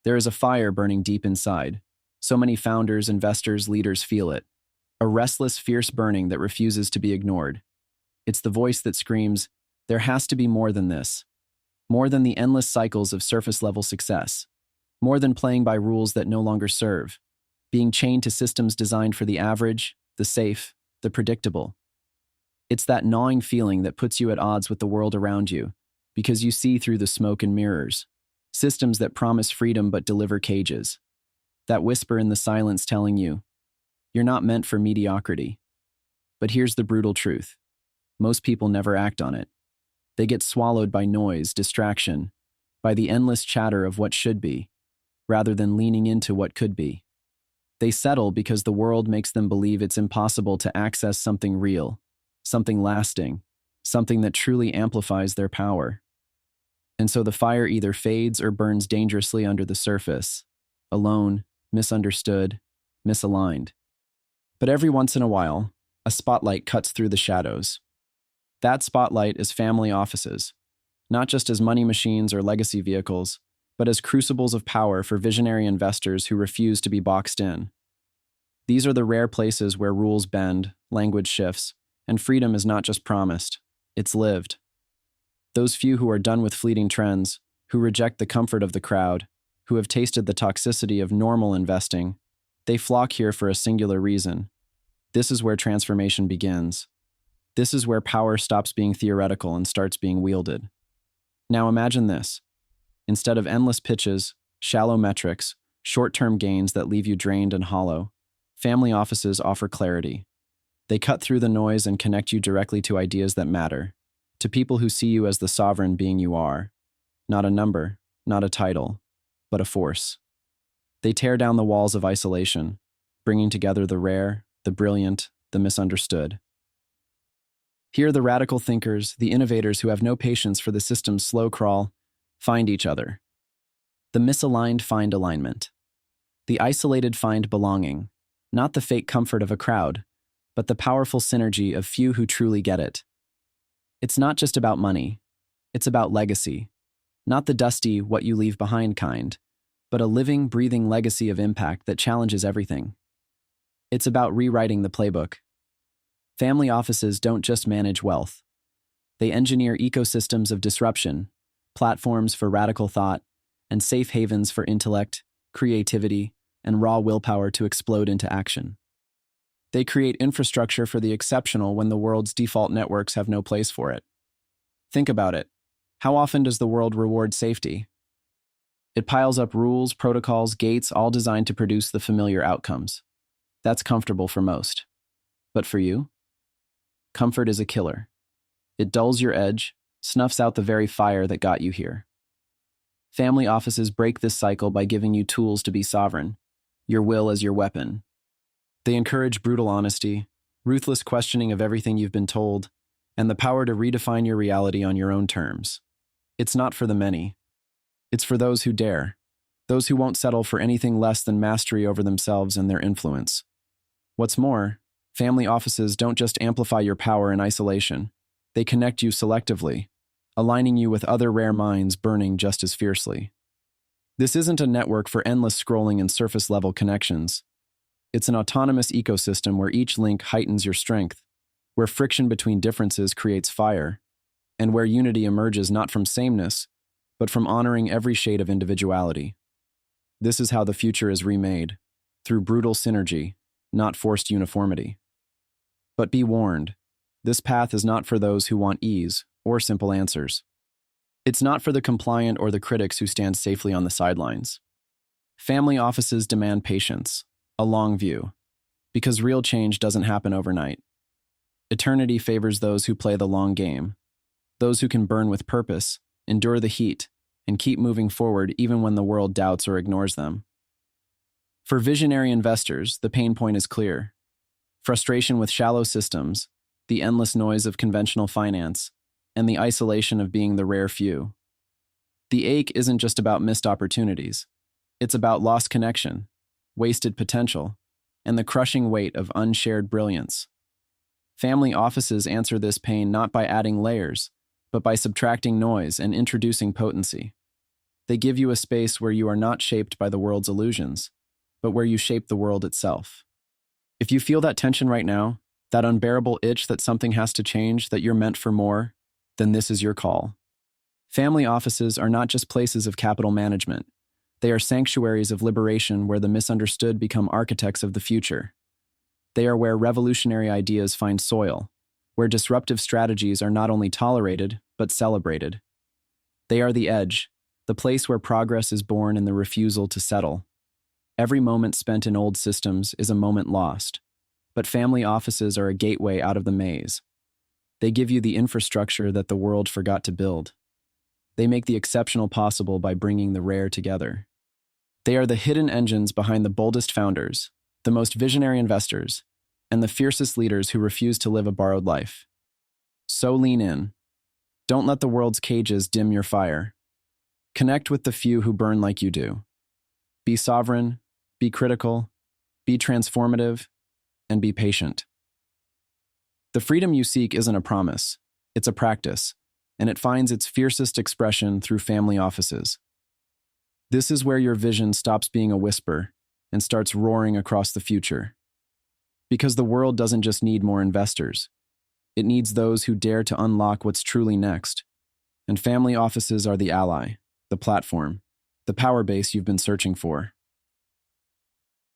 There is a fire burning deep inside. So many founders, investors, leaders feel it. A restless, fierce burning that refuses to be ignored. It's the voice that screams, there has to be more than this. More than the endless cycles of surface-level success. More than playing by rules that no longer serve. Being chained to systems designed for the average, the safe, the predictable. It's that gnawing feeling that puts you at odds with the world around you, because you see through the smoke and mirrors. Systems that promise freedom but deliver cages. That whisper in the silence telling you, you're not meant for mediocrity. But here's the brutal truth. Most people never act on it. They get swallowed by noise, distraction, by the endless chatter of what should be, rather than leaning into what could be. They settle because the world makes them believe it's impossible to access something real, something lasting, something that truly amplifies their power. And so the fire either fades or burns dangerously under the surface, alone, misunderstood, misaligned. But every once in a while, a spotlight cuts through the shadows. That spotlight is family offices, not just as money machines or legacy vehicles, but as crucibles of power for visionary investors who refuse to be boxed in. These are the rare places where rules bend, language shifts, and freedom is not just promised, it's lived. Those few who are done with fleeting trends, who reject the comfort of the crowd, who have tasted the toxicity of normal investing, they flock here for a singular reason. This is where transformation begins. This is where power stops being theoretical and starts being wielded. Now imagine this. Instead of endless pitches, shallow metrics, short-term gains that leave you drained and hollow, family offices offer clarity. They cut through the noise and connect you directly to ideas that matter, to people who see you as the sovereign being you are, not a number, not a title, but a force. They tear down the walls of isolation, bringing together the rare, the brilliant, the misunderstood. Here the radical thinkers, the innovators who have no patience for the system's slow crawl, find each other. The misaligned find alignment. The isolated find belonging, not the fake comfort of a crowd, but the powerful synergy of few who truly get it. It's not just about money. It's about legacy. Not the dusty, what you leave behind kind, but a living, breathing legacy of impact that challenges everything. It's about rewriting the playbook. Family offices don't just manage wealth. They engineer ecosystems of disruption, platforms for radical thought, and safe havens for intellect, creativity, and raw willpower to explode into action. They create infrastructure for the exceptional when the world's default networks have no place for it. Think about it. How often does the world reward safety? It piles up rules, protocols, gates, all designed to produce the familiar outcomes. That's comfortable for most. But for you? Comfort is a killer. It dulls your edge, snuffs out the very fire that got you here. Family offices break this cycle by giving you tools to be sovereign, your will as your weapon. They encourage brutal honesty, ruthless questioning of everything you've been told, and the power to redefine your reality on your own terms. It's not for the many. It's for those who dare, those who won't settle for anything less than mastery over themselves and their influence. What's more, family offices don't just amplify your power in isolation. They connect you selectively, aligning you with other rare minds burning just as fiercely. This isn't a network for endless scrolling and surface-level connections. It's an autonomous ecosystem where each link heightens your strength, where friction between differences creates fire, and where unity emerges not from sameness, but from honoring every shade of individuality. This is how the future is remade, through brutal synergy, not forced uniformity. But be warned, this path is not for those who want ease or simple answers. It's not for the compliant or the critics who stand safely on the sidelines. Family offices demand patience, a long view, because real change doesn't happen overnight. Eternity favors those who play the long game, those who can burn with purpose, endure the heat, and keep moving forward even when the world doubts or ignores them. For visionary investors, the pain point is clear. Frustration with shallow systems, the endless noise of conventional finance, and the isolation of being the rare few. The ache isn't just about missed opportunities. It's about lost connection, wasted potential, and the crushing weight of unshared brilliance. Family offices answer this pain not by adding layers, but by subtracting noise and introducing potency. They give you a space where you are not shaped by the world's illusions, but where you shape the world itself. If you feel that tension right now, that unbearable itch that something has to change, that you're meant for more, then this is your call. Family offices are not just places of capital management. They are sanctuaries of liberation where the misunderstood become architects of the future. They are where revolutionary ideas find soil, where disruptive strategies are not only tolerated, but celebrated. They are the edge, the place where progress is born in the refusal to settle. Every moment spent in old systems is a moment lost, but family offices are a gateway out of the maze. They give you the infrastructure that the world forgot to build. They make the exceptional possible by bringing the rare together. They are the hidden engines behind the boldest founders, the most visionary investors, and the fiercest leaders who refuse to live a borrowed life. So lean in. Don't let the world's cages dim your fire. Connect with the few who burn like you do. Be sovereign, be critical, be transformative, and be patient. The freedom you seek isn't a promise, it's a practice, and it finds its fiercest expression through family offices. This is where your vision stops being a whisper and starts roaring across the future. Because the world doesn't just need more investors. It needs those who dare to unlock what's truly next. And family offices are the ally, the platform, the power base you've been searching for.